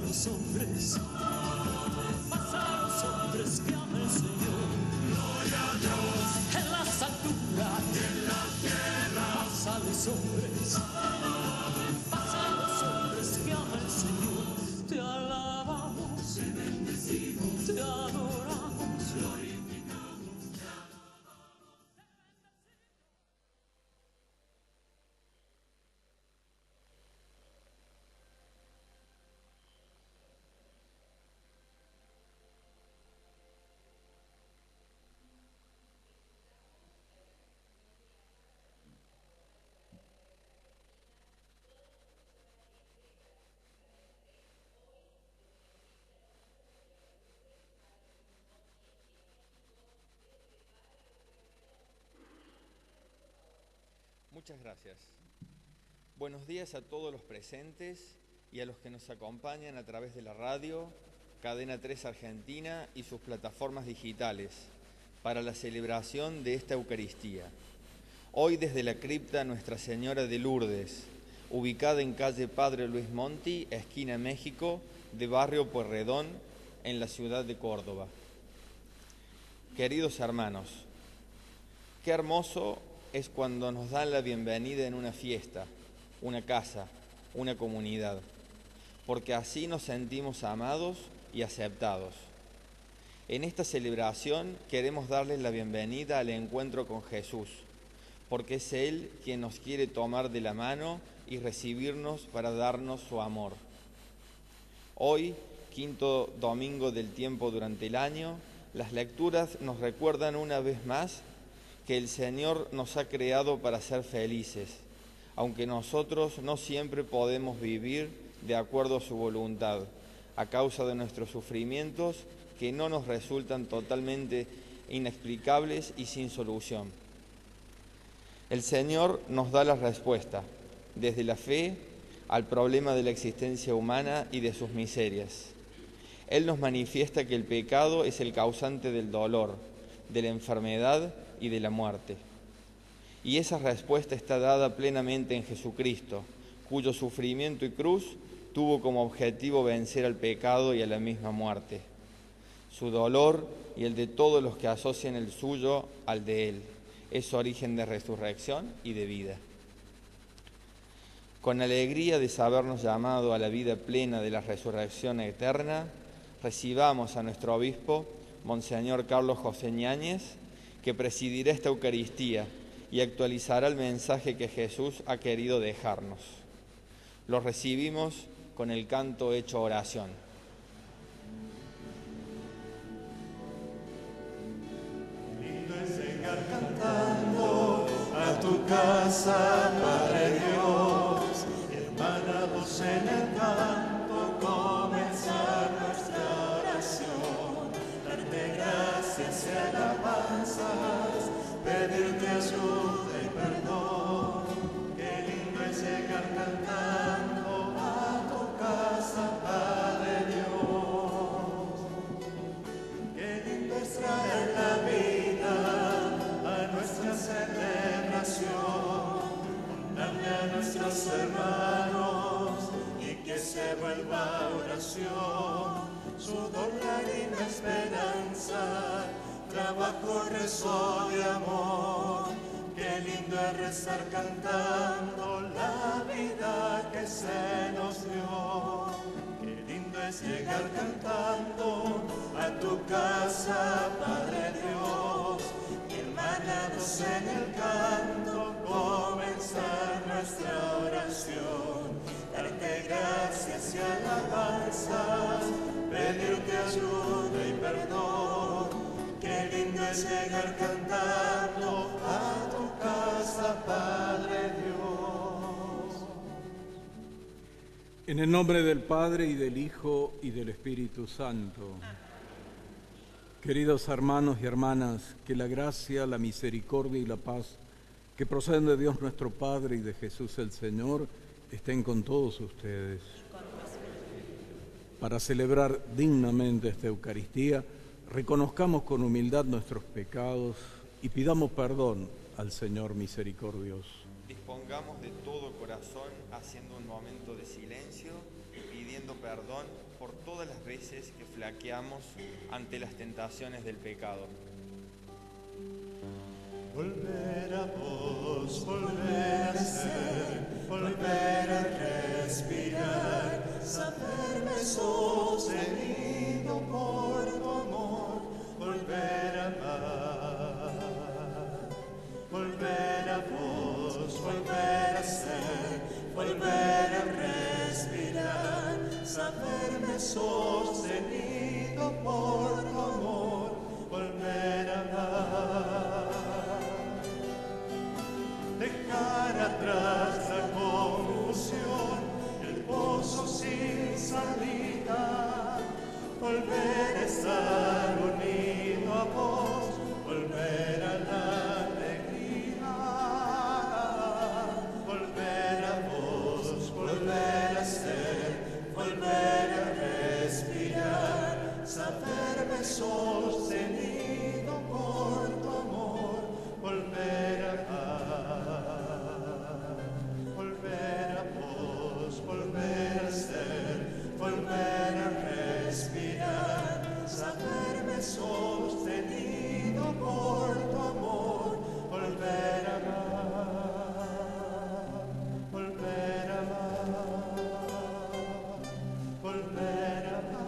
los hombres, paz a los hombres que ama el Señor. Gloria a Dios en las alturas y en la tierra. Paz a los hombres, paz a los hombres que ama el Señor. Te alabamos, te bendecimos, te adoramos, glorificamos, te alabamos, te bendecimos. Muchas gracias. Buenos días a todos los presentes y a los que nos acompañan a través de la radio, Cadena 3 Argentina y sus plataformas digitales para la celebración de esta Eucaristía. Hoy desde la cripta Nuestra Señora de Lourdes, ubicada en calle Padre Luis Monti, esquina México, de barrio Pueyrredón, en la ciudad de Córdoba. Queridos hermanos, qué hermoso es cuando nos dan la bienvenida en una fiesta, una casa, una comunidad, porque así nos sentimos amados y aceptados. En esta celebración queremos darles la bienvenida al encuentro con Jesús, porque es Él quien nos quiere tomar de la mano y recibirnos para darnos su amor. Hoy, quinto domingo del tiempo durante el año, las lecturas nos recuerdan una vez más que el Señor nos ha creado para ser felices, aunque nosotros no siempre podemos vivir de acuerdo a su voluntad, a causa de nuestros sufrimientos que no nos resultan totalmente inexplicables y sin solución. El Señor nos da la respuesta, desde la fe al problema de la existencia humana y de sus miserias. Él nos manifiesta que el pecado es el causante del dolor, de la enfermedad y de la muerte. Y esa respuesta está dada plenamente en Jesucristo, cuyo sufrimiento y cruz tuvo como objetivo vencer al pecado y a la misma muerte. Su dolor y el de todos los que asocian el suyo al de Él es su origen de resurrección y de vida. Con alegría de sabernos llamado a la vida plena de la resurrección eterna, recibamos a nuestro obispo, Monseñor Carlos José Ñáñez, que presidirá esta Eucaristía y actualizará el mensaje que Jesús ha querido dejarnos. Lo recibimos con el canto hecho oración. Lindo es llegar cantando a tu casa, Padre Dios, hermanados en el canto, comenzar nuestra oración, darte gracias y alabanzas, pedirte ayuda y perdón. Qué lindo es llegar cantando a tu casa, Padre Dios. Qué lindo es traer la vida a nuestra celebración, darle a nuestros hermanos y que se vuelva oración, sudor, lágrima, esperanza, trabajo, rezo y amor. Qué lindo es rezar cantando la vida que se nos dio. Qué lindo es llegar cantando a tu casa, Padre Dios, y hermanados en el canto, comenzar nuestra oración, darte gracias y alabanzas, pedirte ayuda y perdón. Qué lindo es llegar cantando a tu casa, Padre Dios. En el nombre del Padre, y del Hijo, y del Espíritu Santo. Queridos hermanos y hermanas, que la gracia, la misericordia y la paz que proceden de Dios nuestro Padre y de Jesús el Señor estén con todos ustedes. Para celebrar dignamente esta Eucaristía, reconozcamos con humildad nuestros pecados y pidamos perdón al Señor misericordioso. Dispongamos de todo corazón haciendo un momento de silencio y pidiendo perdón por todas las veces que flaqueamos ante las tentaciones del pecado. Volver a vos, volver a ser, volver a respirar, saberme sostenido por tu amor, volver a amar, volver a vos, volver a ser, volver a respirar, saberme sostenido por tu amor, volver a amar. Dejar atrás la confusión, el pozo sin salida, volver a estar unido a vos, volver a la alegría, volver a vos, volver a ser, volver a respirar, saberme sostenido por tu amor, volver a amar, volver a vos, volver a ser, volver a respirar, saberme sostenido por tu amor, volver a amar, volver a amar, volver a amar.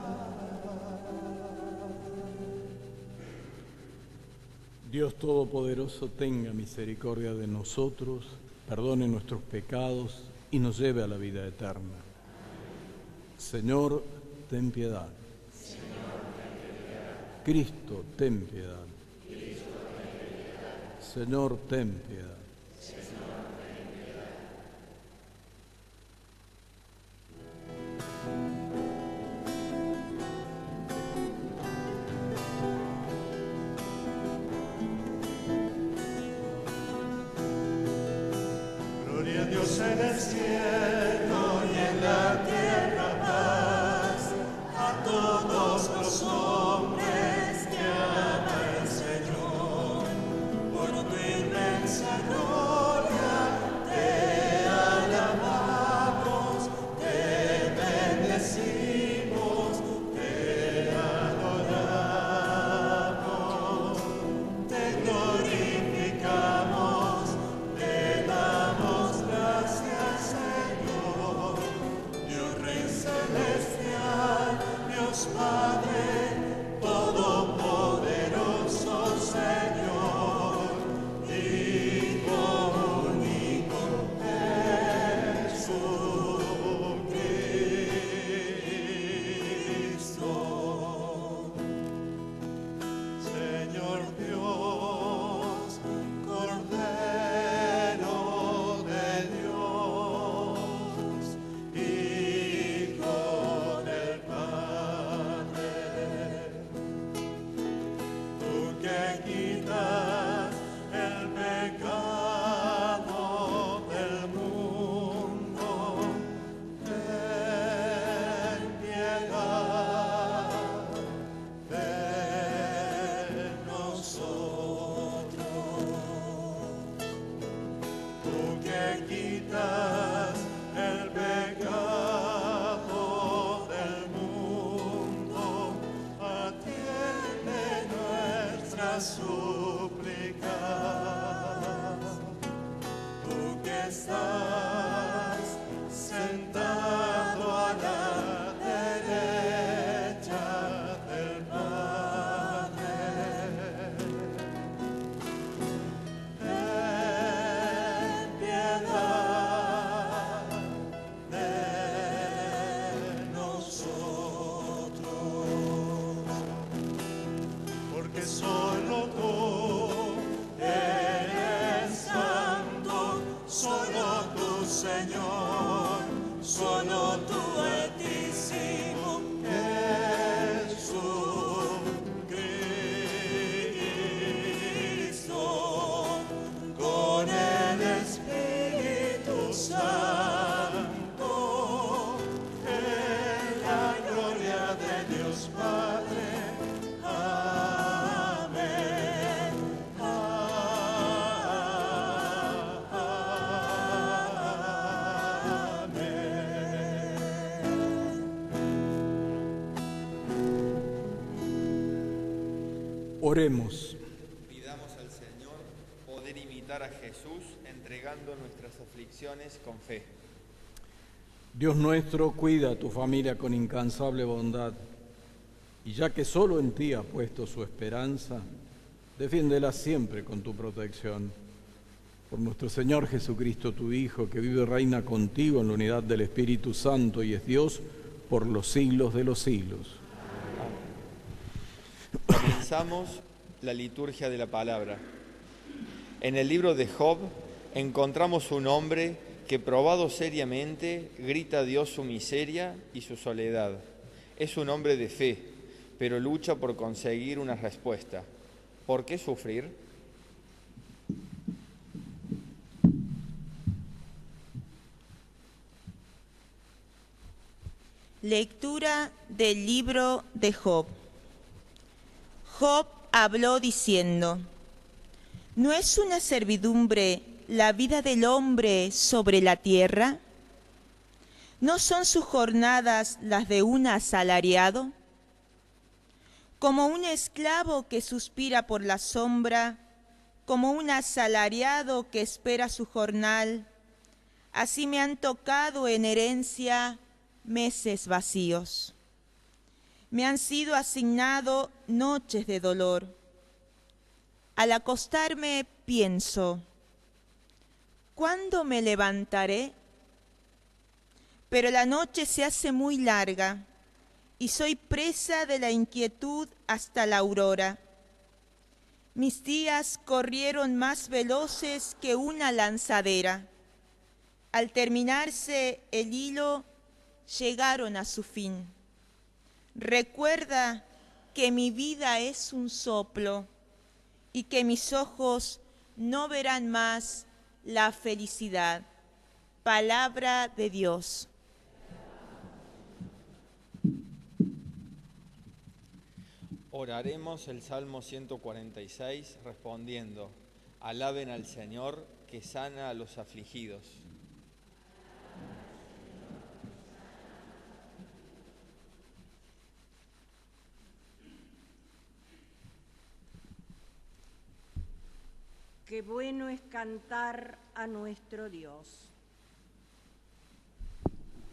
Dios Todopoderoso tenga misericordia de nosotros, perdone nuestros pecados y nos lleve a la vida eterna. Señor, ten piedad. Cristo, ten piedad. Señor, ten piedad. Gloria a Dios en el cielo y en la tierra paz, a todos los hombres que ama el Señor. Por tu inmensa gloria te alabamos, te bendecimos, te adoramos, te glorificamos, te damos gracias, Señor. Oremos. Pidamos al Señor poder imitar a Jesús entregando nuestras aflicciones con fe. Dios nuestro, cuida a tu familia con incansable bondad, y ya que solo en ti ha puesto su esperanza, defiéndela siempre con tu protección. Por nuestro Señor Jesucristo, tu Hijo, que vive y reina contigo en la unidad del Espíritu Santo y es Dios por los siglos de los siglos. Comenzamos la liturgia de la palabra. En el libro de Job encontramos un hombre que, probado seriamente, grita a Dios su miseria y su soledad. Es un hombre de fe, pero lucha por conseguir una respuesta. ¿Por qué sufrir? Lectura del libro de Job. Job habló diciendo: ¿no es una servidumbre la vida del hombre sobre la tierra? ¿No son sus jornadas las de un asalariado? Como un esclavo que suspira por la sombra, como un asalariado que espera su jornal, así me han tocado en herencia meses vacíos. Me han sido asignado noches de dolor. Al acostarme pienso: ¿cuándo me levantaré? Pero la noche se hace muy larga y soy presa de la inquietud hasta la aurora. Mis días corrieron más veloces que una lanzadera. Al terminarse el hilo, llegaron a su fin. Recuerda que mi vida es un soplo y que mis ojos no verán más la felicidad. Palabra de Dios. Oraremos el Salmo 146 respondiendo: alaben al Señor que sana a los afligidos. Qué bueno es cantar a nuestro Dios.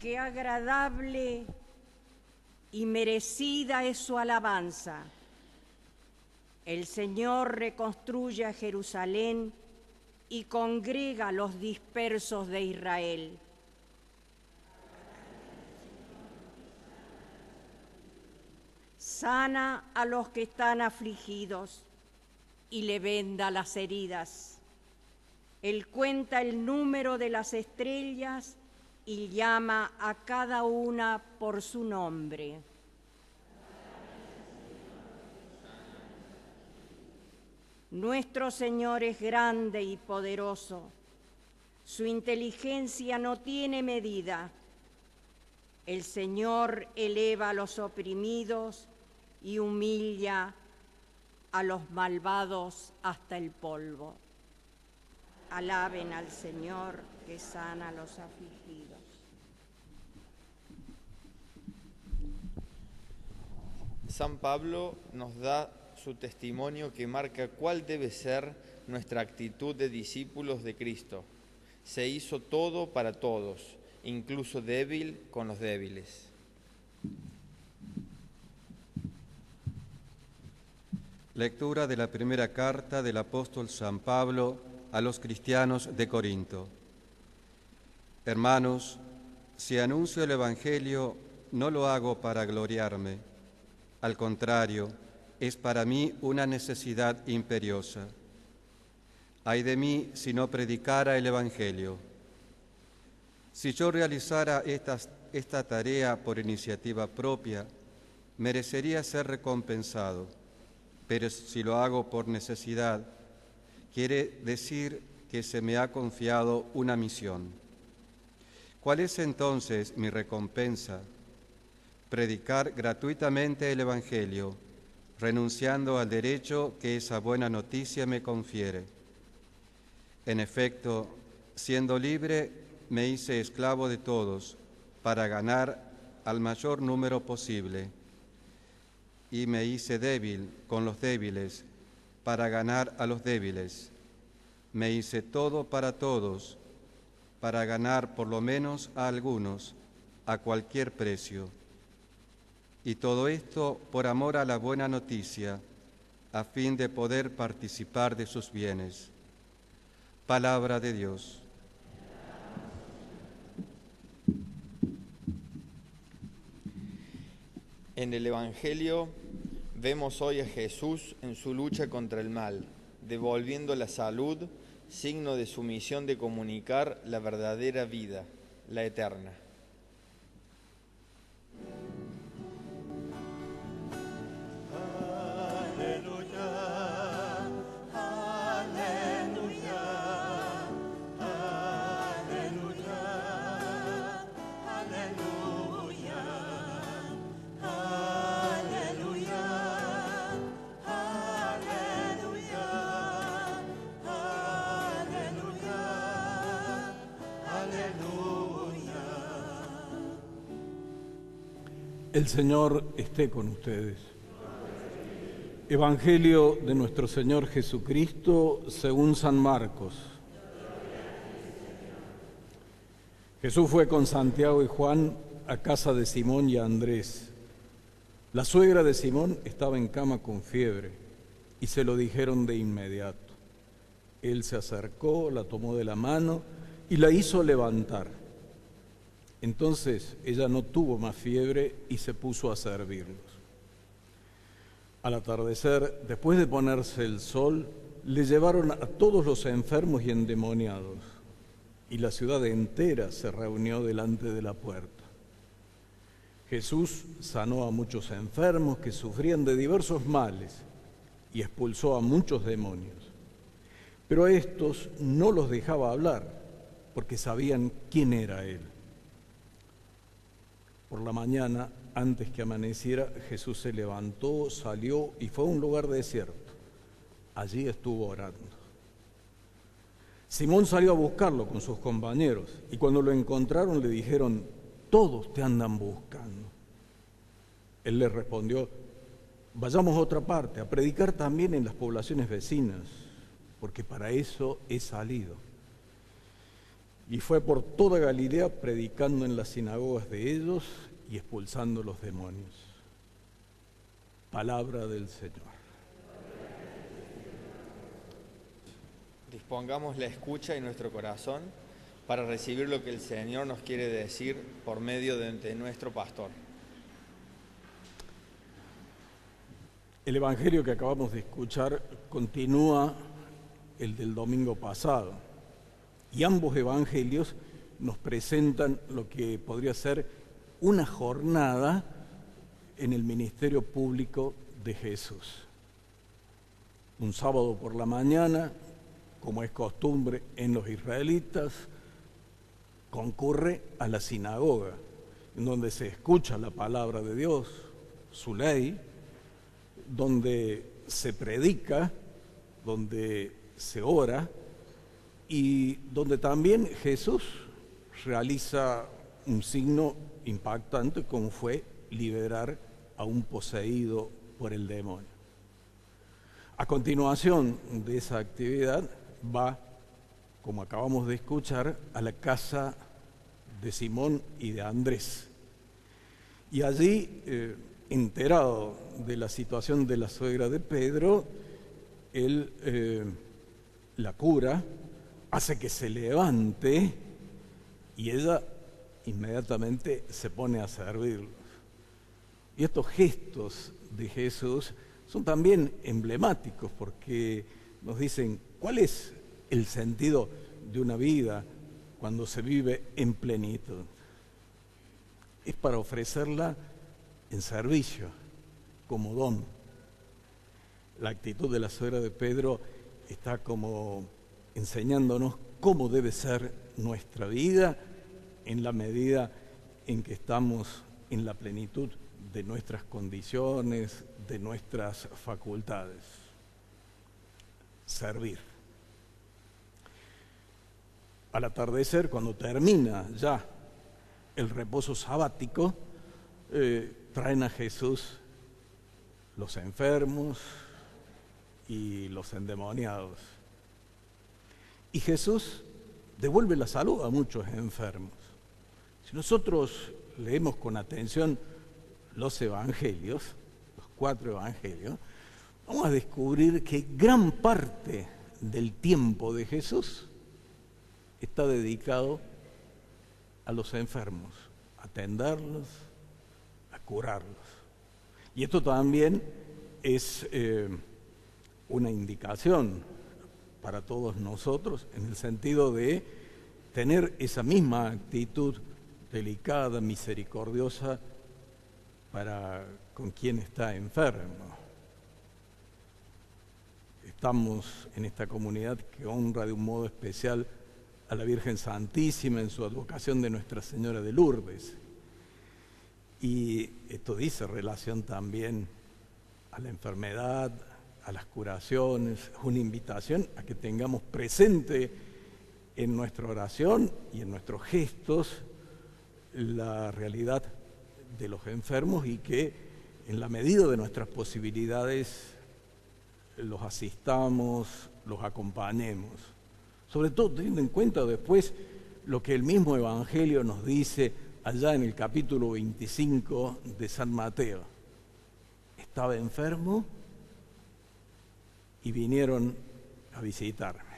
Qué agradable y merecida es su alabanza. El Señor reconstruye a Jerusalén y congrega a los dispersos de Israel. Sana a los que están afligidos y le venda las heridas. Él cuenta el número de las estrellas y llama a cada una por su nombre. Nuestro Señor es grande y poderoso. Su inteligencia no tiene medida. El Señor eleva a los oprimidos y humilla a los malvados hasta el polvo. Alaben al Señor que sana a los afligidos. San Pablo nos da su testimonio que marca cuál debe ser nuestra actitud de discípulos de Cristo. Se hizo todo para todos, incluso débil con los débiles. Lectura de la primera carta del apóstol San Pablo a los cristianos de Corinto. Hermanos, si anuncio el Evangelio, no lo hago para gloriarme. Al contrario, es para mí una necesidad imperiosa. Ay de mí si no predicara el Evangelio. Si yo realizara esta tarea por iniciativa propia, merecería ser recompensado. Pero si lo hago por necesidad, quiere decir que se me ha confiado una misión. ¿Cuál es entonces mi recompensa? Predicar gratuitamente el Evangelio, renunciando al derecho que esa buena noticia me confiere. En efecto, siendo libre, me hice esclavo de todos para ganar al mayor número posible. y me hice débil con los débiles para ganar a los débiles. Me hice todo para todos, para ganar por lo menos a algunos, a cualquier precio. Y todo esto por amor a la buena noticia, a fin de poder participar de sus bienes. Palabra de Dios. En el Evangelio vemos hoy a Jesús en su lucha contra el mal, devolviendo la salud, signo de su misión de comunicar la verdadera vida, la eterna. El Señor esté con ustedes. Evangelio de nuestro Señor Jesucristo según San Marcos. Jesús fue con Santiago y Juan a casa de Simón y Andrés. La suegra de Simón estaba en cama con fiebre y se lo dijeron de inmediato. Él se acercó, la tomó de la mano y la hizo levantar. Entonces ella no tuvo más fiebre y se puso a servirlos. Al atardecer, después de ponerse el sol, le llevaron a todos los enfermos y endemoniados, y la ciudad entera se reunió delante de la puerta. Jesús sanó a muchos enfermos que sufrían de diversos males y expulsó a muchos demonios. Pero a estos no los dejaba hablar, porque sabían quién era Él. Por la mañana, antes que amaneciera, Jesús se levantó, salió y fue a un lugar desierto. Allí estuvo orando. Simón salió a buscarlo con sus compañeros y cuando lo encontraron le dijeron: todos te andan buscando. Él les respondió: vayamos a otra parte, a predicar también en las poblaciones vecinas, porque para eso he salido. Y fue por toda Galilea predicando en las sinagogas de ellos y expulsando los demonios. Palabra del Señor. Dispongamos la escucha y nuestro corazón para recibir lo que el Señor nos quiere decir por medio de nuestro pastor. El Evangelio que acabamos de escuchar continúa el del domingo pasado. Y ambos evangelios nos presentan lo que podría ser una jornada en el ministerio público de Jesús. Un sábado por la mañana, como es costumbre en los israelitas, concurre a la sinagoga, en donde se escucha la palabra de Dios, su ley, donde se predica, donde se ora, y donde también Jesús realiza un signo impactante como fue liberar a un poseído por el demonio. A continuación de esa actividad va, como acabamos de escuchar, a la casa de Simón y de Andrés. Y allí, enterado de la situación de la suegra de Pedro, él la cura, hace que se levante y ella inmediatamente se pone a servirlos. Y estos gestos de Jesús son también emblemáticos porque nos dicen cuál es el sentido de una vida cuando se vive en plenitud. Es para ofrecerla en servicio, como don. La actitud de la suegra de Pedro está como enseñándonos cómo debe ser nuestra vida en la medida en que estamos en la plenitud de nuestras condiciones, de nuestras facultades. Servir. Al atardecer, cuando termina ya el reposo sabático, traen a Jesús los enfermos y los endemoniados. Y Jesús devuelve la salud a muchos enfermos. Si nosotros leemos con atención los evangelios, los 4 evangelios, vamos a descubrir que gran parte del tiempo de Jesús está dedicado a los enfermos, a atenderlos, a curarlos. Y esto también es una indicación para todos nosotros en el sentido de tener esa misma actitud delicada, misericordiosa para con quien está enfermo. Estamos en esta comunidad que honra de un modo especial a la Virgen Santísima en su advocación de Nuestra Señora de Lourdes. Y esto dice relación también a la enfermedad, a las curaciones, es una invitación a que tengamos presente en nuestra oración y en nuestros gestos la realidad de los enfermos y que en la medida de nuestras posibilidades los asistamos, los acompañemos. Sobre todo teniendo en cuenta después lo que el mismo Evangelio nos dice allá en el capítulo 25 de San Mateo. Estaba enfermo y vinieron a visitarme.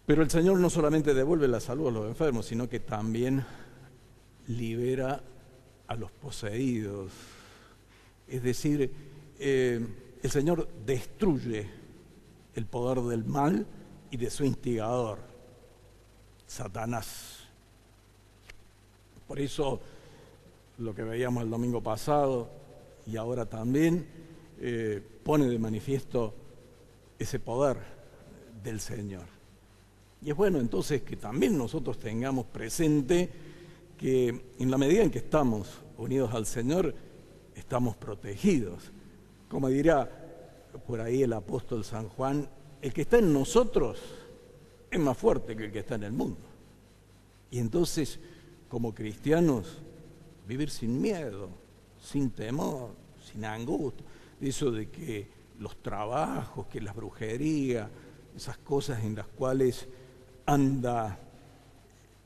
Pero el Señor no solamente devuelve la salud a los enfermos, sino que también libera a los poseídos. Es decir, el Señor destruye el poder del mal y de su instigador, Satanás. Por eso, lo que veíamos el domingo pasado y ahora también, pone de manifiesto ese poder del Señor. Y es bueno entonces que también nosotros tengamos presente que en la medida en que estamos unidos al Señor, estamos protegidos. Como dirá por ahí el apóstol San Juan, el que está en nosotros es más fuerte que el que está en el mundo. Y entonces, como cristianos, vivir sin miedo, sin temor, sin angustia, eso de que los trabajos, que las brujerías, esas cosas en las cuales anda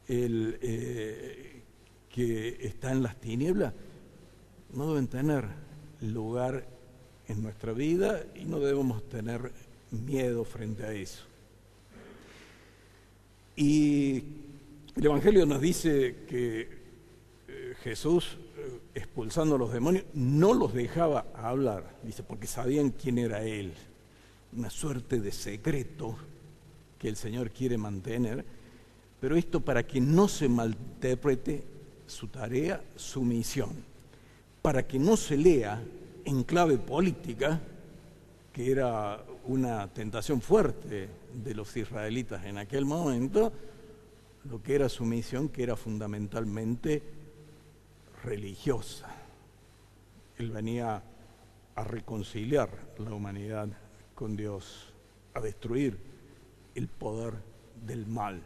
el que está en las tinieblas, no deben tener lugar en nuestra vida y no debemos tener miedo frente a eso. Y el Evangelio nos dice que Jesús, expulsando a los demonios, no los dejaba hablar, dice, porque sabían quién era Él. Una suerte de secreto que el Señor quiere mantener, pero esto para que no se malinterprete su tarea, su misión, para que no se lea en clave política, que era una tentación fuerte de los israelitas en aquel momento, lo que era su misión, que era fundamentalmente religiosa. Él venía a reconciliar la humanidad con Dios, a destruir el poder del mal,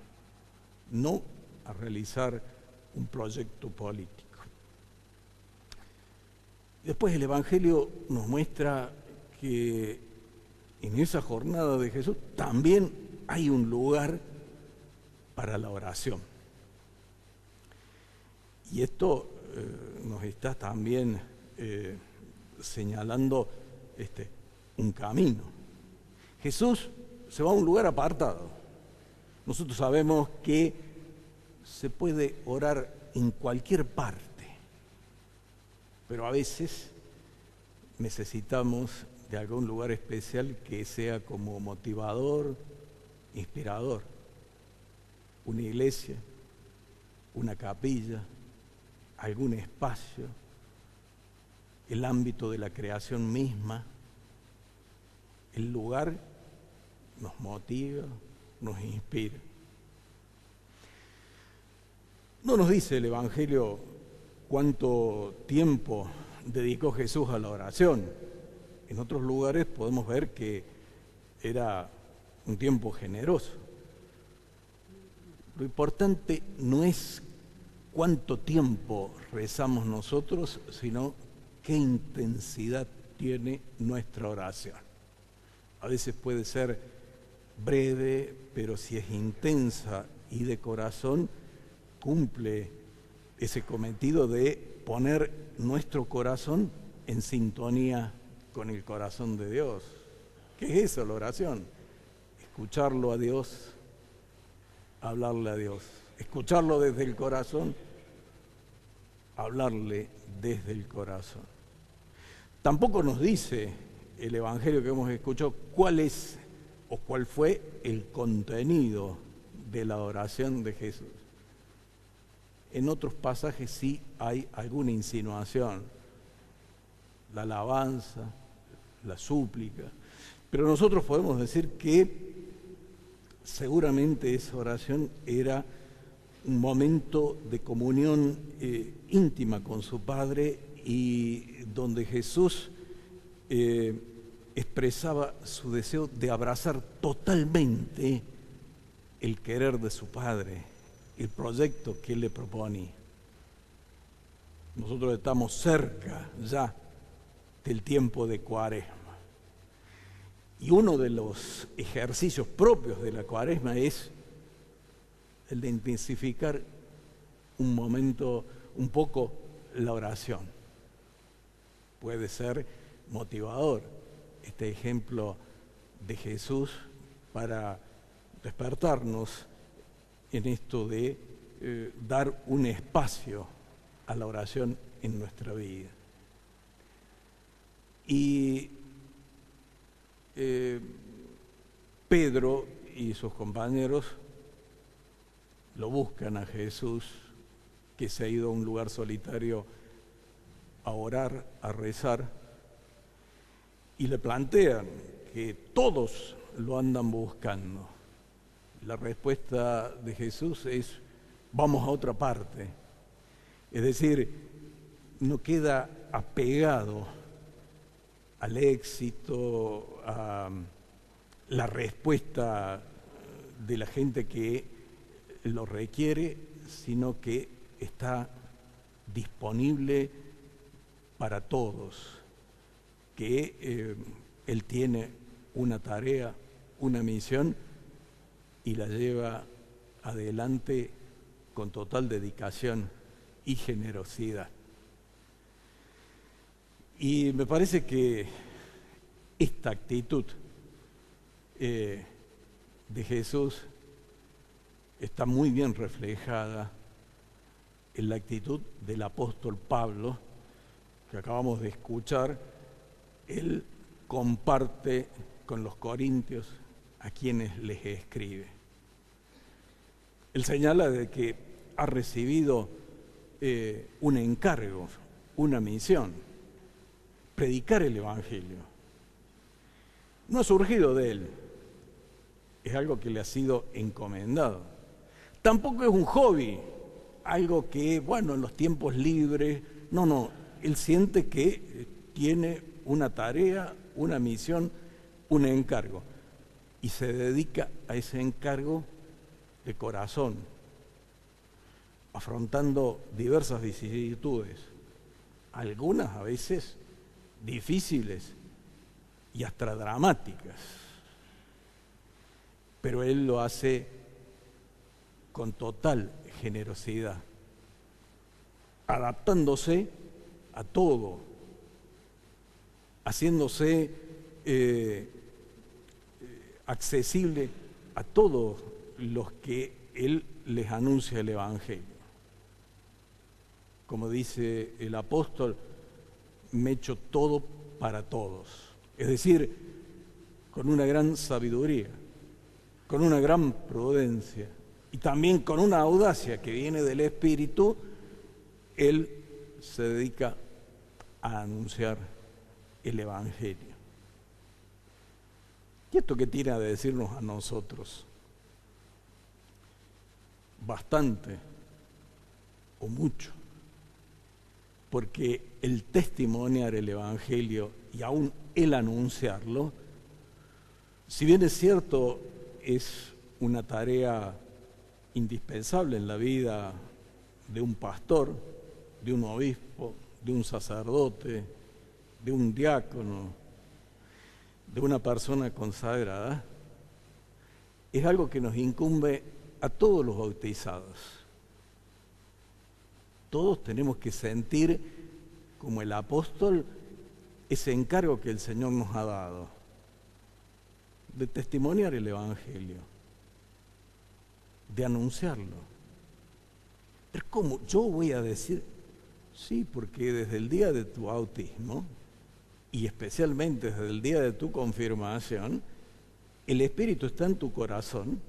no a realizar un proyecto político. Después el Evangelio nos muestra que en esa jornada de Jesús también hay un lugar para la oración. Y esto nos está también señalando un camino. Jesús se va a un lugar apartado. Nosotros sabemos que se puede orar en cualquier parte, pero a veces necesitamos de algún lugar especial que sea como motivador, inspirador. Una iglesia, una capilla, algún espacio, el ámbito de la creación misma. El lugar nos motiva, nos inspira. No nos dice el Evangelio cuánto tiempo dedicó Jesús a la oración. En otros lugares podemos ver que era un tiempo generoso. Lo importante no es cuánto tiempo rezamos nosotros, sino qué intensidad tiene nuestra oración. A veces puede ser breve, pero si es intensa y de corazón, cumple ese cometido de poner nuestro corazón en sintonía con el corazón de Dios. ¿Qué es eso, la oración? Escucharlo a Dios, hablarle a Dios. Escucharlo desde el corazón, hablarle desde el corazón. Tampoco nos dice el Evangelio que hemos escuchado cuál es o cuál fue el contenido de la oración de Jesús. En otros pasajes sí hay alguna insinuación, la alabanza, la súplica, pero nosotros podemos decir que seguramente esa oración era un momento de comunión íntima con su Padre y donde Jesús expresaba su deseo de abrazar totalmente el querer de su Padre, el proyecto que Él le proponía. Nosotros estamos cerca ya del tiempo de Cuaresma. Y uno de los ejercicios propios de la Cuaresma es el de intensificar un momento, un poco, la oración. Puede ser motivador este ejemplo de Jesús para despertarnos en esto de dar un espacio a la oración en nuestra vida. Y Pedro y sus compañeros lo buscan a Jesús, que se ha ido a un lugar solitario a orar, a rezar, y le plantean que todos lo andan buscando. La respuesta de Jesús es: vamos a otra parte. Es decir, no queda apegado al éxito, a la respuesta de la gente que lo requiere, sino que está disponible para todos, que Él tiene una tarea, una misión, y la lleva adelante con total dedicación y generosidad. Y me parece que esta actitud de Jesús está muy bien reflejada en la actitud del apóstol Pablo, que acabamos de escuchar. Él comparte con los corintios a quienes les escribe. Él señala de que ha recibido un encargo, una misión: predicar el Evangelio. No ha surgido de él, es algo que le ha sido encomendado. Tampoco es un hobby, algo que, bueno, en los tiempos libres, no, él siente que tiene una tarea, una misión, un encargo, y se dedica a ese encargo de corazón, afrontando diversas vicisitudes, algunas a veces difíciles y hasta dramáticas, pero él lo hace con total generosidad, adaptándose a todo, haciéndose accesible a todos los que él les anuncia el Evangelio. Como dice el apóstol: me echo todo para todos. Es decir, con una gran sabiduría, con una gran prudencia y también con una audacia que viene del Espíritu, él se dedica a anunciar el Evangelio. ¿Y esto qué tiene a decirnos a nosotros? Bastante o mucho, porque el testimoniar el Evangelio y aún el anunciarlo, si bien es cierto, es una tarea indispensable en la vida de un pastor, de un obispo, de un sacerdote, de un diácono, de una persona consagrada, es algo que nos incumbe a todos los bautizados. Todos tenemos que sentir, como el apóstol, ese encargo que el Señor nos ha dado, de testimoniar el Evangelio, de anunciarlo. Pero ¿cómo? Yo voy a decir, sí, porque desde el día de tu bautismo, y especialmente desde el día de tu confirmación, el Espíritu está en tu corazón,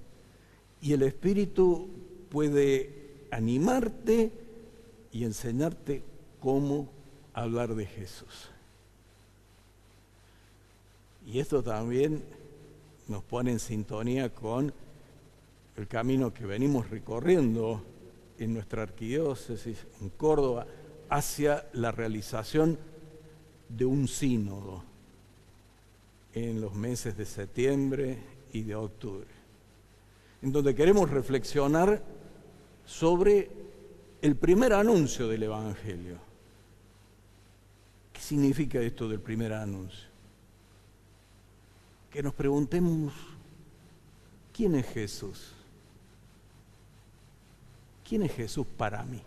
y el Espíritu puede animarte y enseñarte cómo hablar de Jesús. Y esto también nos pone en sintonía con el camino que venimos recorriendo en nuestra arquidiócesis, en Córdoba, hacia la realización de un sínodo en los meses de septiembre y de octubre, en donde queremos reflexionar sobre el primer anuncio del Evangelio. ¿Qué significa esto del primer anuncio? Que nos preguntemos, ¿quién es Jesús? ¿Quién es Jesús para mí?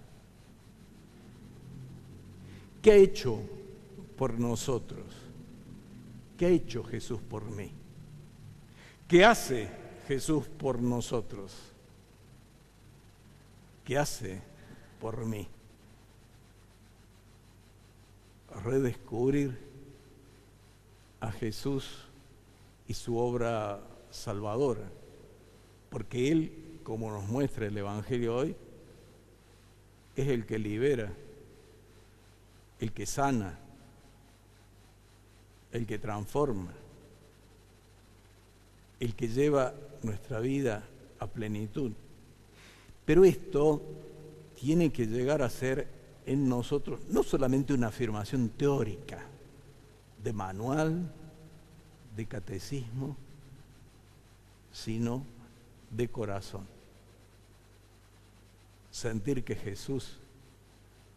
¿Qué ha hecho por nosotros? ¿Qué ha hecho Jesús por mí? ¿Qué hace Jesús por nosotros? ¿Qué hace por mí? Redescubrir a Jesús y su obra salvadora, porque Él, como nos muestra el Evangelio hoy, es el que libera, el que sana, el que transforma, el que lleva nuestra vida a plenitud. Pero esto tiene que llegar a ser en nosotros no solamente una afirmación teórica, de manual, de catecismo, sino de corazón. Sentir que Jesús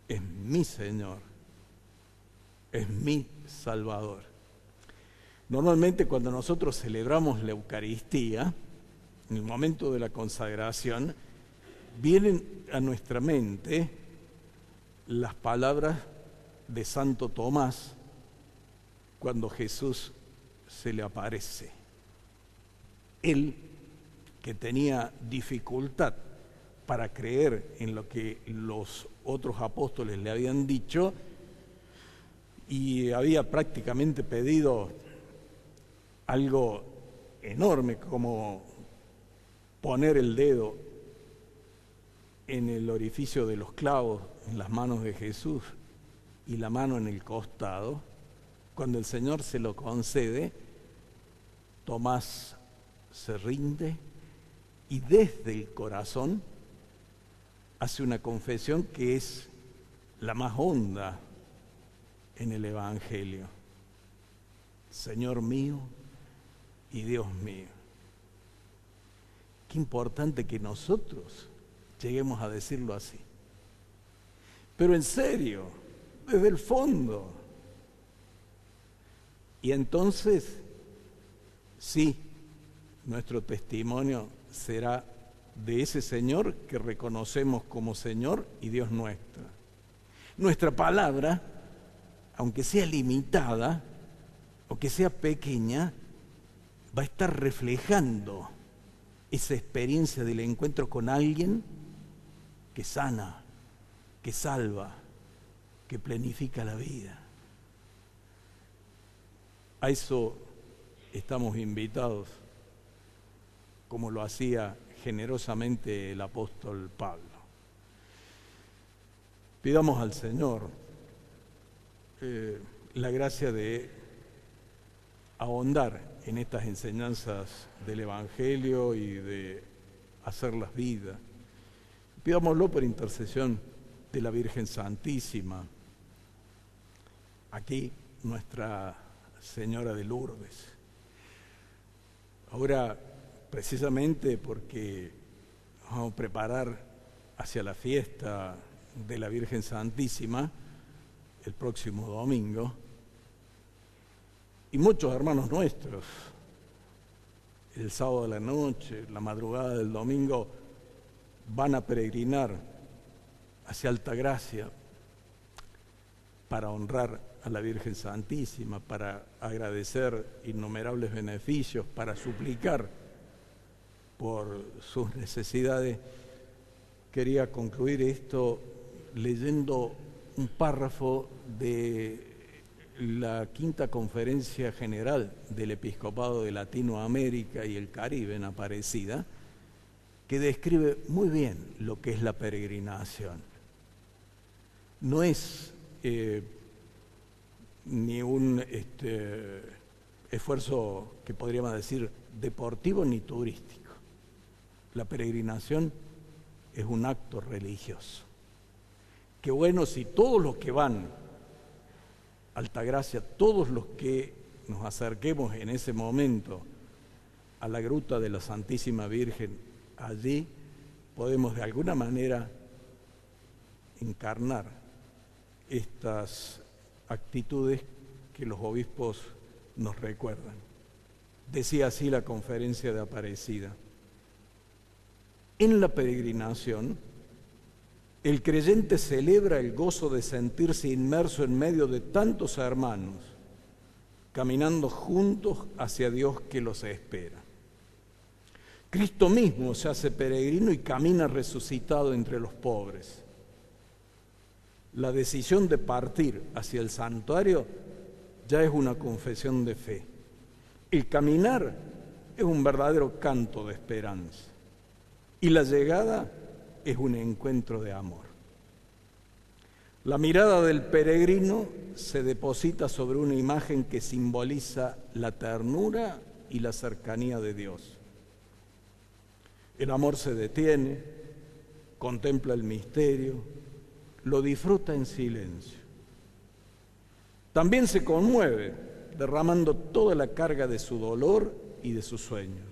es mi Señor, es mi Salvador. Normalmente cuando nosotros celebramos la Eucaristía, en el momento de la consagración, vienen a nuestra mente las palabras de Santo Tomás cuando Jesús se le aparece. Él, que tenía dificultad para creer en lo que los otros apóstoles le habían dicho, y había prácticamente pedido algo enorme como poner el dedo en el orificio de los clavos en las manos de Jesús y la mano en el costado. Cuando el Señor se lo concede, Tomás se rinde y desde el corazón hace una confesión que es la más honda en el Evangelio. Señor mío y Dios mío. Qué importante que nosotros lleguemos a decirlo así. Pero en serio, desde el fondo. Y entonces, sí, nuestro testimonio será de ese Señor que reconocemos como Señor y Dios nuestro. Nuestra palabra, aunque sea limitada o que sea pequeña, va a estar reflejando esa experiencia del encuentro con alguien que sana, que salva, que planifica la vida. A eso estamos invitados, como lo hacía generosamente el apóstol Pablo. Pidamos al Señor la gracia de ahondar en estas enseñanzas del Evangelio y de hacerlas vida. Pidámoslo por intercesión de la Virgen Santísima, aquí Nuestra Señora de Lourdes. Ahora, precisamente porque vamos a preparar hacia la fiesta de la Virgen Santísima el próximo domingo, y muchos hermanos nuestros, el sábado de la noche, la madrugada del domingo, van a peregrinar hacia Altagracia para honrar a la Virgen Santísima, para agradecer innumerables beneficios, para suplicar por sus necesidades. Quería concluir esto leyendo un párrafo de la Quinta Conferencia General del Episcopado de Latinoamérica y el Caribe en Aparecida, que describe muy bien lo que es la peregrinación. No es ni un esfuerzo que podríamos decir deportivo ni turístico. La peregrinación es un acto religioso. Qué bueno si todos los que van a Altagracia, todos los que nos acerquemos en ese momento a la gruta de la Santísima Virgen, allí podemos de alguna manera encarnar estas actitudes que los obispos nos recuerdan. Decía así la conferencia de Aparecida: en la peregrinación, el creyente celebra el gozo de sentirse inmerso en medio de tantos hermanos, caminando juntos hacia Dios que los espera. Cristo mismo se hace peregrino y camina resucitado entre los pobres. La decisión de partir hacia el santuario ya es una confesión de fe. El caminar es un verdadero canto de esperanza. Y la llegada es un encuentro de amor. La mirada del peregrino se deposita sobre una imagen que simboliza la ternura y la cercanía de Dios. El amor se detiene, contempla el misterio, lo disfruta en silencio. También se conmueve, derramando toda la carga de su dolor y de sus sueños.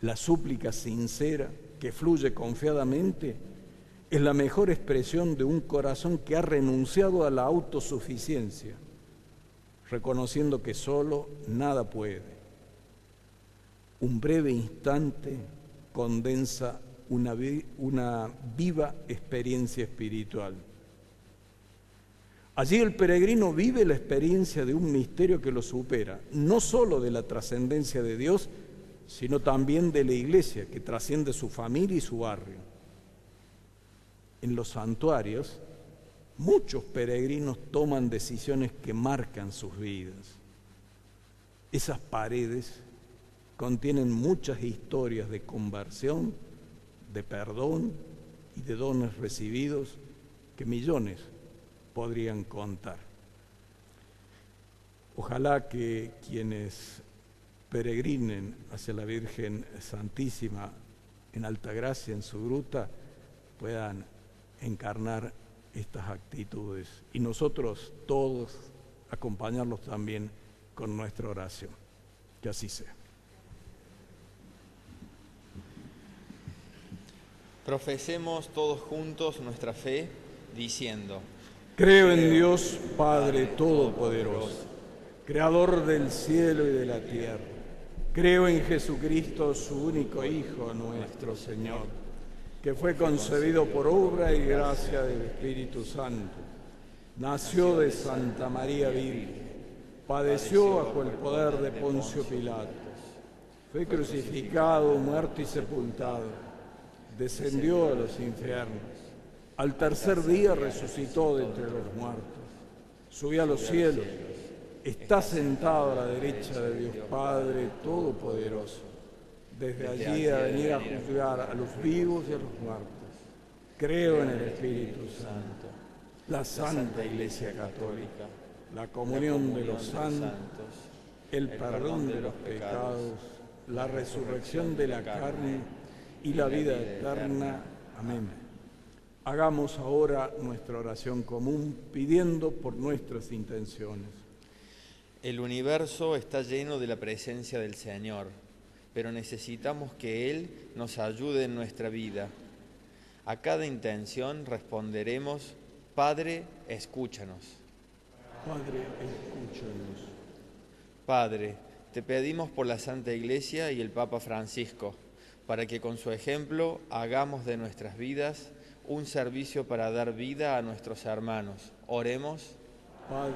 La súplica sincera, que fluye confiadamente, es la mejor expresión de un corazón que ha renunciado a la autosuficiencia, reconociendo que solo nada puede. Un breve instante condensa una viva experiencia espiritual. Allí el peregrino vive la experiencia de un misterio que lo supera, no solo de la trascendencia de Dios, sino también de la Iglesia, que trasciende su familia y su barrio. En los santuarios, muchos peregrinos toman decisiones que marcan sus vidas. Esas paredes contienen muchas historias de conversión, de perdón y de dones recibidos que millones podrían contar. Ojalá que quienes peregrinen hacia la Virgen Santísima en Altagracia, en su gruta, puedan encarnar estas actitudes y nosotros todos acompañarlos también con nuestra oración. Que así sea. Profesemos todos juntos nuestra fe diciendo: Creo en Dios Padre Todopoderoso, Creador del cielo y de la tierra. Creo en Jesucristo, su único Hijo, nuestro Señor, que fue concebido por obra y gracia del Espíritu Santo. Nació de Santa María Virgen, padeció bajo el poder de Poncio Pilato, fue crucificado, muerto y sepultado, descendió a los infiernos, al tercer día resucitó de entre los muertos, subió a los cielos, está sentado a la derecha de Dios Padre Todopoderoso, desde allí a venir a juzgar a los vivos y a los muertos. Creo en el Espíritu Santo, la Santa Iglesia Católica, la comunión de los santos, el perdón de los pecados, la resurrección de la carne y la vida eterna. Amén. Hagamos ahora nuestra oración común pidiendo por nuestras intenciones. El universo está lleno de la presencia del Señor, pero necesitamos que Él nos ayude en nuestra vida. A cada intención responderemos: Padre, escúchanos. Padre, escúchanos. Padre, te pedimos por la Santa Iglesia y el Papa Francisco, para que con su ejemplo hagamos de nuestras vidas un servicio para dar vida a nuestros hermanos. Oremos. Padre,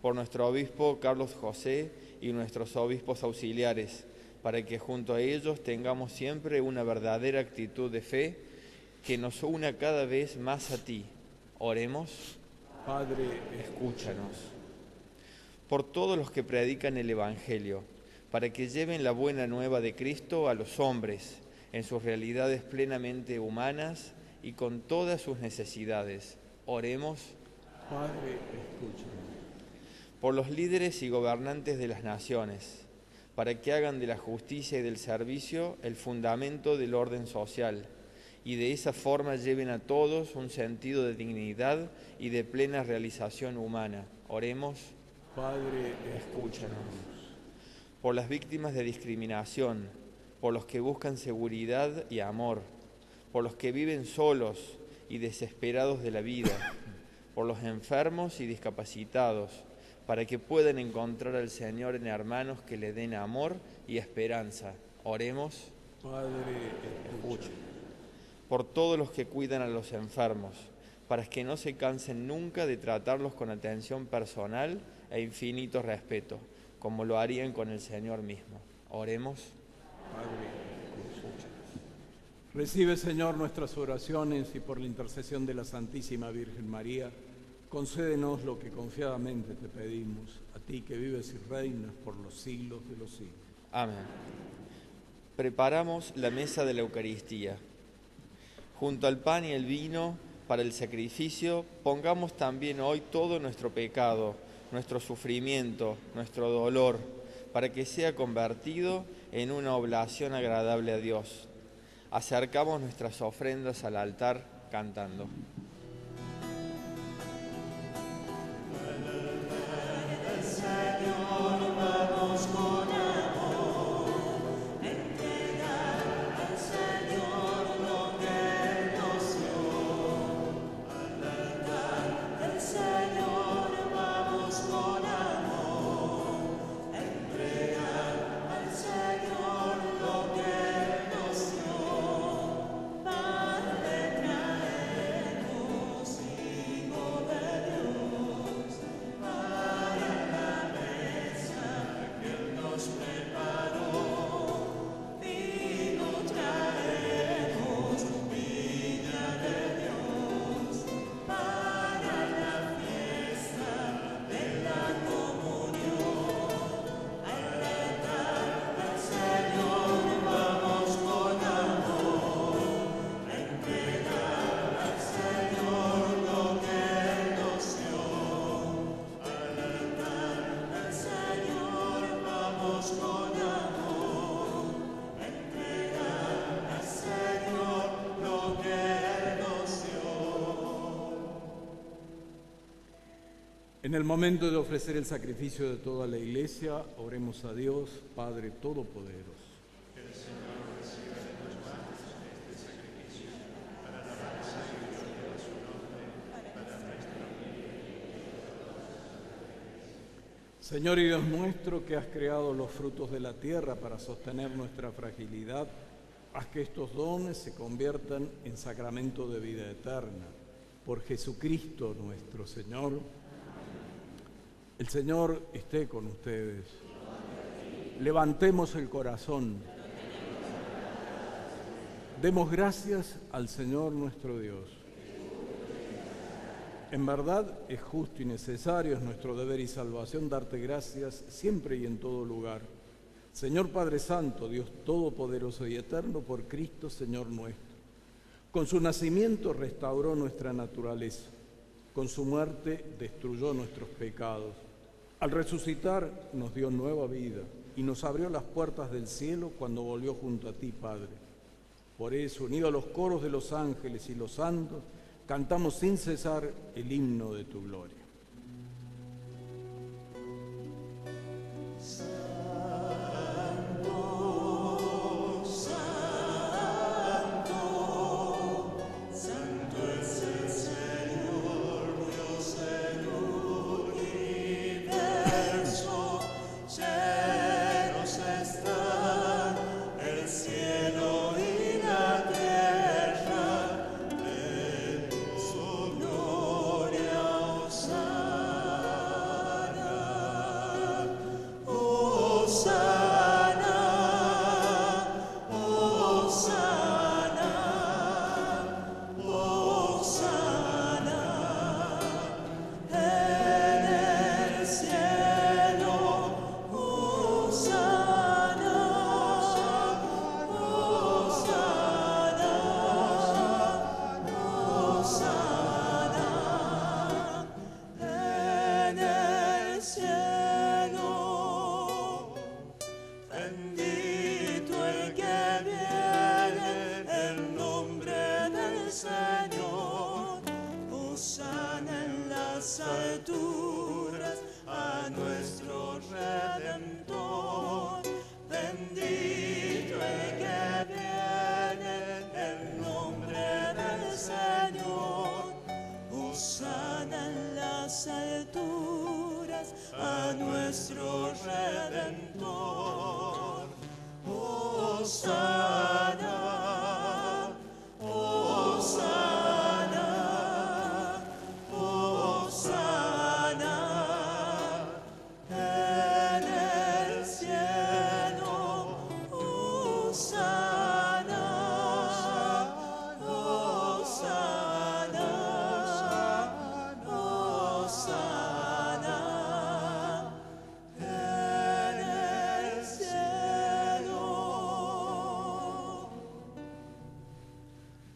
Por nuestro obispo Carlos José y nuestros obispos auxiliares, para que junto a ellos tengamos siempre una verdadera actitud de fe que nos una cada vez más a ti. Oremos. Padre, Escúchanos. Por todos los que predican el Evangelio, para que lleven la buena nueva de Cristo a los hombres, en sus realidades plenamente humanas y con todas sus necesidades. Oremos. Padre, escúchanos. Por los líderes y gobernantes de las naciones, para que hagan de la justicia y del servicio el fundamento del orden social, y de esa forma lleven a todos un sentido de dignidad y de plena realización humana. Oremos. Padre, Escúchanos. Por las víctimas de discriminación, por los que buscan seguridad y amor, por los que viven solos y desesperados de la vida, por los enfermos y discapacitados, para que puedan encontrar al Señor en hermanos que le den amor y esperanza. Oremos. Padre, escucha. Por todos los que cuidan a los enfermos, para que no se cansen nunca de tratarlos con atención personal e infinito respeto, como lo harían con el Señor mismo. Oremos. Padre, escucha. Recibe, Señor, nuestras oraciones y por la intercesión de la Santísima Virgen María, concédenos lo que confiadamente te pedimos, a ti que vives y reinas por los siglos de los siglos. Amén. Preparamos la mesa de la Eucaristía. Junto al pan y el vino para el sacrificio, pongamos también hoy todo nuestro pecado, nuestro sufrimiento, nuestro dolor, para que sea convertido en una oblación agradable a Dios. Acercamos nuestras ofrendas al altar cantando. En el momento de ofrecer el sacrificio de toda la Iglesia, oremos a Dios, Padre Todopoderoso. Que el Señor reciba de tus manos este sacrificio para la alabanza y gloria de su nombre, para nuestra vida. Señor y Dios nuestro, que has creado los frutos de la tierra para sostener nuestra fragilidad, haz que estos dones se conviertan en sacramento de vida eterna. Por Jesucristo nuestro Señor. El Señor esté con ustedes. Levantemos el corazón. Demos gracias al Señor nuestro Dios. En verdad es justo y necesario, es nuestro deber y salvación darte gracias siempre y en todo lugar. Señor Padre Santo, Dios Todopoderoso y Eterno, por Cristo Señor nuestro. Con su nacimiento restauró nuestra naturaleza. Con su muerte destruyó nuestros pecados. Al resucitar nos dio nueva vida y nos abrió las puertas del cielo cuando volvió junto a ti, Padre. Por eso, unido a los coros de los ángeles y los santos, cantamos sin cesar el himno de tu gloria. Santo es el Señor, Dios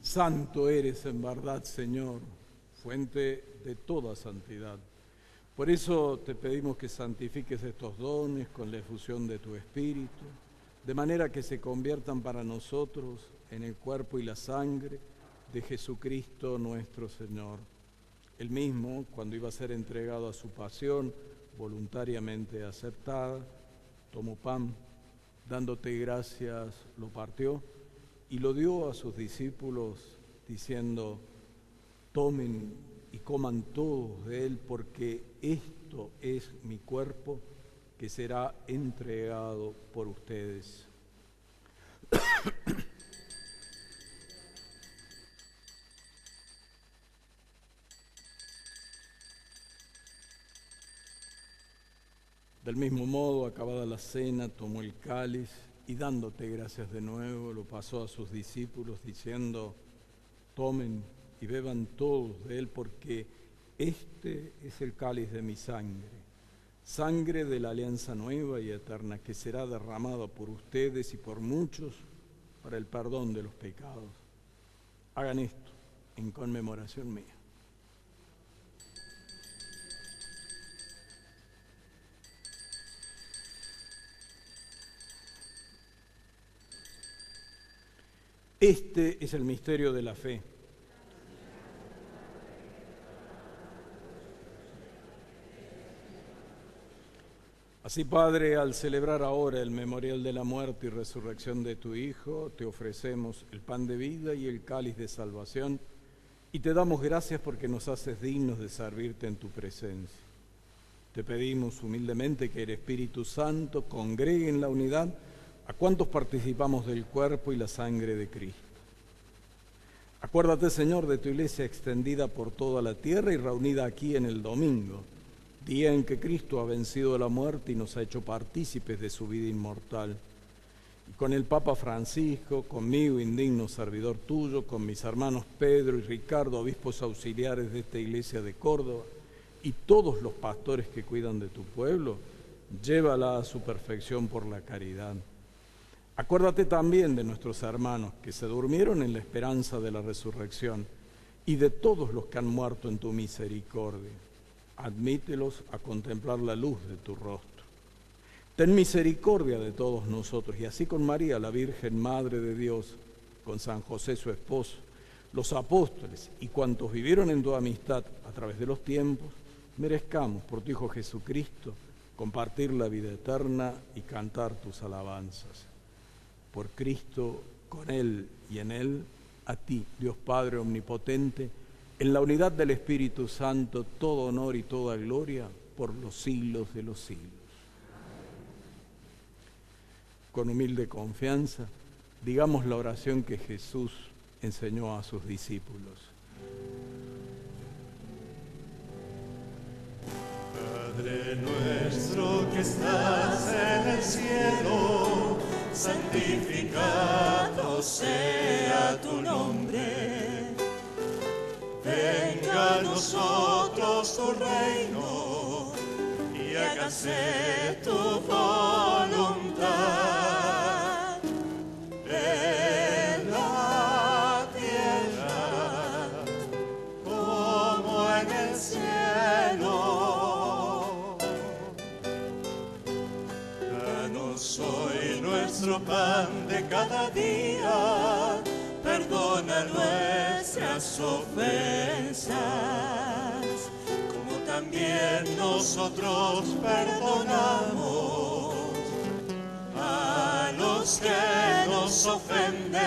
Santo eres en verdad, Señor, fuente de toda santidad. Por eso te pedimos que santifiques estos dones con la efusión de tu Espíritu, de manera que se conviertan para nosotros en el cuerpo y la sangre de Jesucristo nuestro Señor. Él mismo, cuando iba a ser entregado a su pasión, voluntariamente aceptada, tomó pan, dándote gracias, lo partió y lo dio a sus discípulos, diciendo: tomen y coman todos de él, porque esto es mi cuerpo que será entregado por ustedes. Del mismo modo, acabada la cena, tomó el cáliz y dándote gracias de nuevo, lo pasó a sus discípulos diciendo: tomen y beban todos de él, porque este es el cáliz de mi sangre, sangre de la alianza nueva y eterna, que será derramada por ustedes y por muchos para el perdón de los pecados. Hagan esto en conmemoración mía. Este es el misterio de la fe. Así, Padre, al celebrar ahora el memorial de la muerte y resurrección de tu Hijo, te ofrecemos el pan de vida y el cáliz de salvación, y te damos gracias porque nos haces dignos de servirte en tu presencia. Te pedimos humildemente que el Espíritu Santo congregue en la unidad a cuantos participamos del cuerpo y la sangre de Cristo. Acuérdate, Señor, de tu iglesia extendida por toda la tierra y reunida aquí en el domingo, día en que Cristo ha vencido la muerte y nos ha hecho partícipes de su vida inmortal. Y con el Papa Francisco, conmigo, indigno servidor tuyo, con mis hermanos Pedro y Ricardo, obispos auxiliares de esta iglesia de Córdoba, y todos los pastores que cuidan de tu pueblo, llévala a su perfección por la caridad. Acuérdate también de nuestros hermanos que se durmieron en la esperanza de la resurrección y de todos los que han muerto en tu misericordia. Admítelos a contemplar la luz de tu rostro. Ten misericordia de todos nosotros, y así con María, la Virgen Madre de Dios, con San José su esposo, los apóstoles y cuantos vivieron en tu amistad a través de los tiempos, merezcamos por tu Hijo Jesucristo compartir la vida eterna y cantar tus alabanzas. Por Cristo, con Él y en Él, a ti, Dios Padre Omnipotente, en la unidad del Espíritu Santo, todo honor y toda gloria por los siglos de los siglos. Con humilde confianza, digamos la oración que Jesús enseñó a sus discípulos. Padre nuestro que estás en el cielo, santificado sea tu nombre. Venga a nosotros tu reino y hágase tu voluntad en la tierra como en el cielo. Danos hoy nuestro pan de cada día, perdona nuestras ofensas, como también nosotros perdonamos a los que nos ofenden.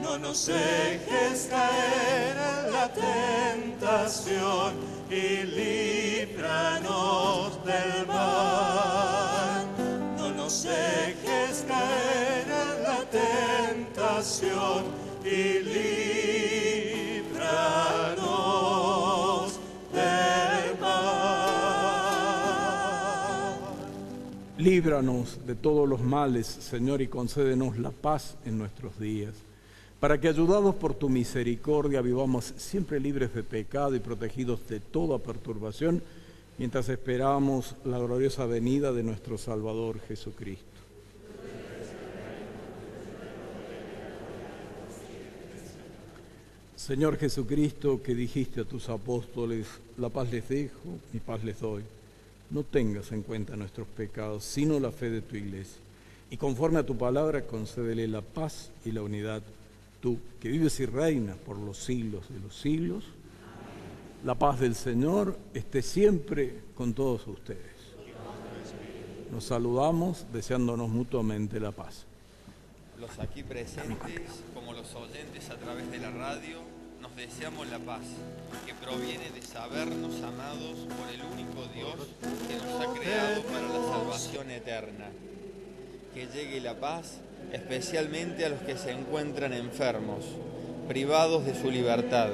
No nos dejes caer en la tentación y líbranos del mal. No nos dejes caer en la tentación y líbranos del mal. Líbranos de todos los males, Señor, y concédenos la paz en nuestros días, para que, ayudados por tu misericordia, vivamos siempre libres de pecado y protegidos de toda perturbación, mientras esperamos la gloriosa venida de nuestro Salvador Jesucristo. Señor Jesucristo, que dijiste a tus apóstoles, la paz les dejo, mi paz les doy, no tengas en cuenta nuestros pecados, sino la fe de tu Iglesia. Y conforme a tu palabra, concédele la paz y la unidad. Tú, que vives y reinas por los siglos de los siglos, la paz del Señor esté siempre con todos ustedes. Nos saludamos deseándonos mutuamente la paz. Los aquí presentes, como los oyentes a través de la radio, nos deseamos la paz, que proviene de sabernos amados por el único Dios que nos ha creado para la salvación eterna. Que llegue la paz especialmente a los que se encuentran enfermos, privados de su libertad,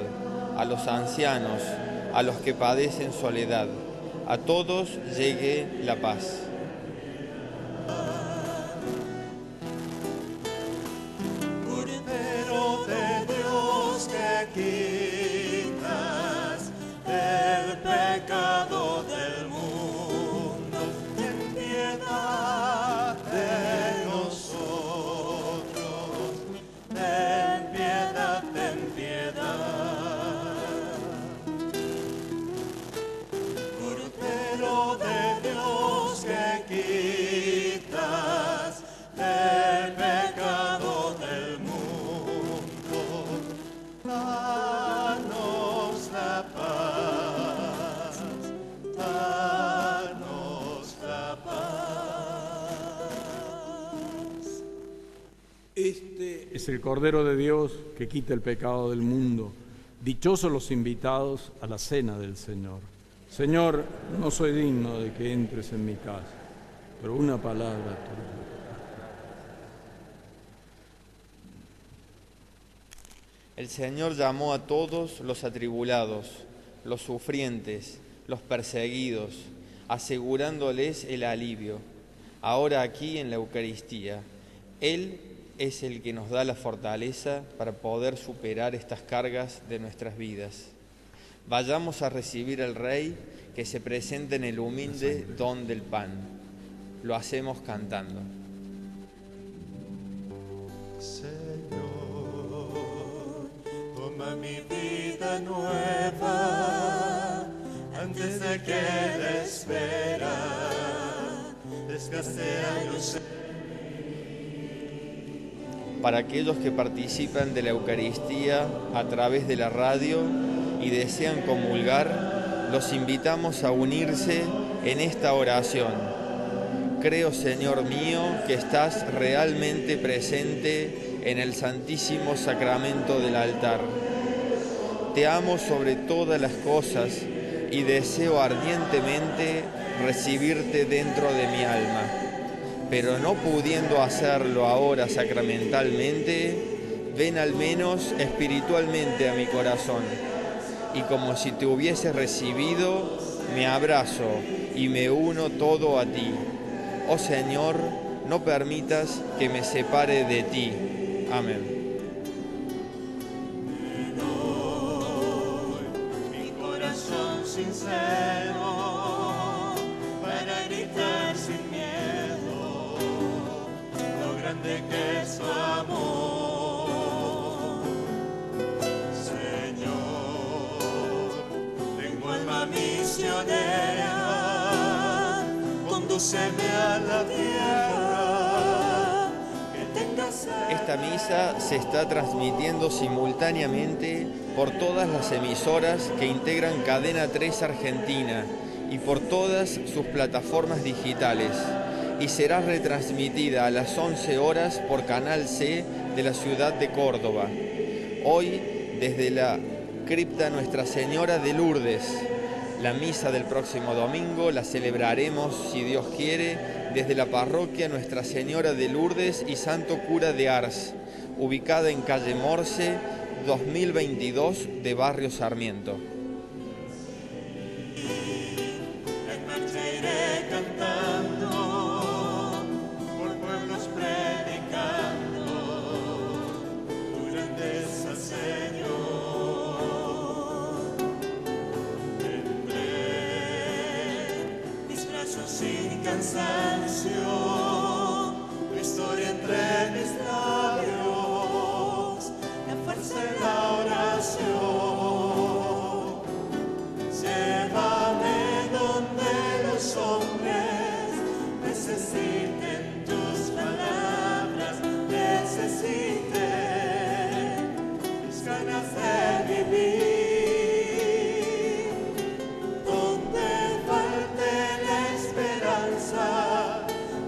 a los ancianos, a los que padecen soledad. A todos llegue la paz. Cordero de Dios que quitas el pecado del mundo, ten piedad de nosotros, ten piedad, ten piedad. Cordero de Dios que quitas el pecado del mundo, danos la paz, danos la paz. Este es el Cordero de Dios que quita el pecado del mundo. Dichosos los invitados a la cena del Señor. Señor, no soy digno de que entres en mi casa, pero una palabra tuya. El Señor llamó a todos los atribulados, los sufrientes, los perseguidos, asegurándoles el alivio. Ahora aquí en la Eucaristía, Él es el que nos da la fortaleza para poder superar estas cargas de nuestras vidas. Vayamos a recibir al Rey que se presenta en el humilde don del pan. Lo hacemos cantando. Señor, toma mi vida nueva antes de que la espera desgaste años. Para aquellos que participan de la Eucaristía a través de la radio y desean comulgar, los invitamos a unirse en esta oración. Creo, Señor mío, que estás realmente presente en el Santísimo Sacramento del altar. Te amo sobre todas las cosas y deseo ardientemente recibirte dentro de mi alma. Pero no pudiendo hacerlo ahora sacramentalmente, ven al menos espiritualmente a mi corazón. Y como si te hubiese recibido, me abrazo y me uno todo a ti. Oh Señor, no permitas que me separe de ti. Amén. Mi corazón sincero para gritar sin miedo lo grande que es tu amor. Señor, tengo alma misionera, condúceme a la tierra que tenga sed. Esta misa se está transmitiendo simultáneamente por todas las emisoras que integran Cadena 3 Argentina y por todas sus plataformas digitales, y será retransmitida a las 11 horas por Canal C de la ciudad de Córdoba. Hoy, desde la cripta Nuestra Señora de Lourdes, la misa del próximo domingo la celebraremos, si Dios quiere, desde la parroquia Nuestra Señora de Lourdes y Santo Cura de Ars, ubicada en calle Morse, 2022 de Barrio Sarmiento. En marcha iré cantando, por pueblos predicando tu grandeza, Señor. Tendré mis brazos sin cansancio, tu historia entre mis labios, la fuerza de la oración. Llévame donde los hombres necesiten tus palabras, necesiten tus ganas de vivir. Donde falte la esperanza,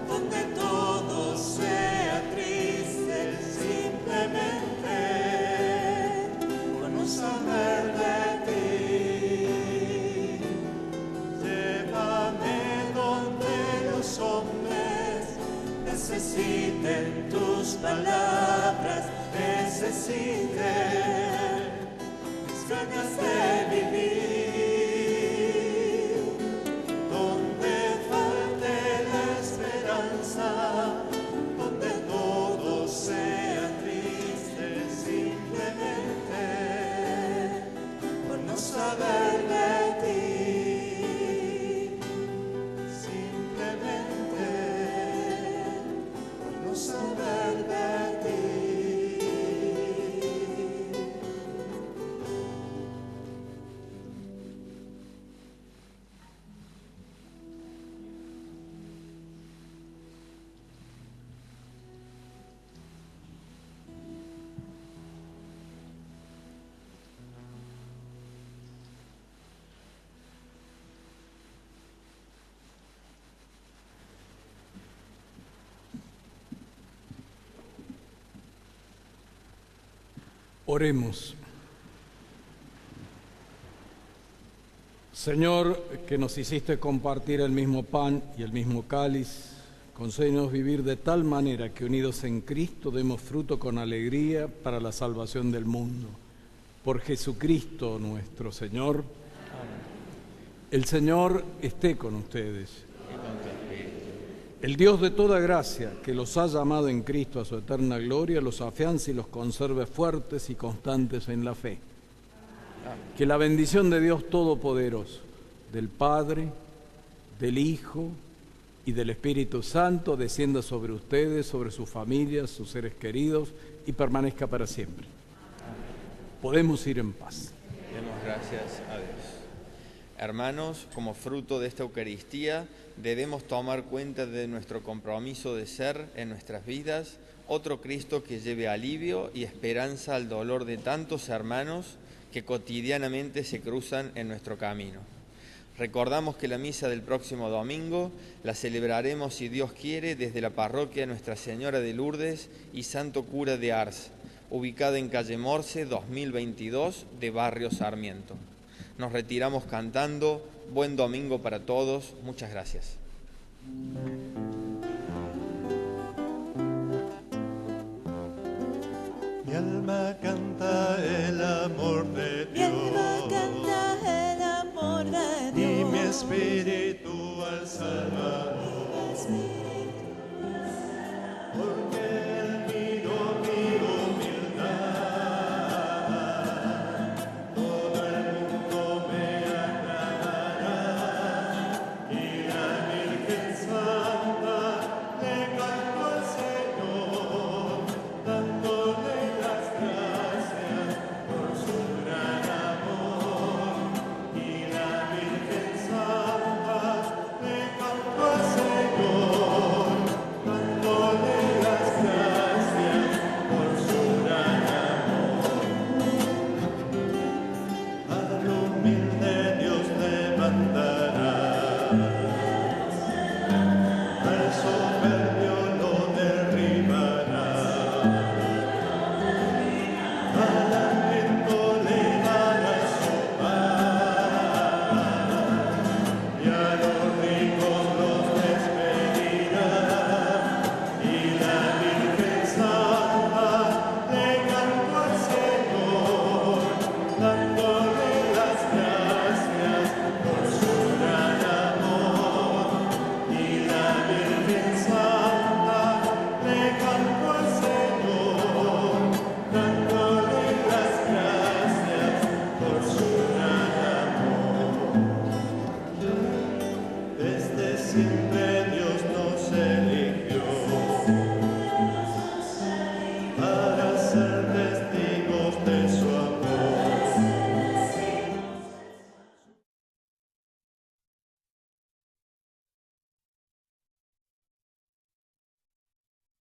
donde todo sea triste, simplemente por no saber de ti. Llévame donde los hombres necesiten tus palabras, necesiten mis ganas de vivir. Donde falte la esperanza, donde todo sea triste, simplemente por no saber de ti. Simplemente por no saber de ti. Oremos. Señor, que nos hiciste compartir el mismo pan y el mismo cáliz, concédenos vivir de tal manera que unidos en Cristo demos fruto con alegría para la salvación del mundo. Por Jesucristo nuestro Señor. Amén. El Señor esté con ustedes. El Dios de toda gracia, que los ha llamado en Cristo a su eterna gloria, los afiance y los conserve fuertes y constantes en la fe. Que la bendición de Dios Todopoderoso, del Padre, del Hijo y del Espíritu Santo descienda sobre ustedes, sobre sus familias, sus seres queridos y permanezca para siempre. Podemos ir en paz. Demos gracias a Dios. Hermanos, como fruto de esta Eucaristía, debemos tomar cuenta de nuestro compromiso de ser en nuestras vidas otro Cristo que lleve alivio y esperanza al dolor de tantos hermanos que cotidianamente se cruzan en nuestro camino. Recordamos que la misa del próximo domingo la celebraremos, si Dios quiere, desde la parroquia Nuestra Señora de Lourdes y Santo Cura de Ars, ubicada en calle Morse 2022 de Barrio Sarmiento. Nos retiramos cantando Buen Domingo para todos. Muchas gracias.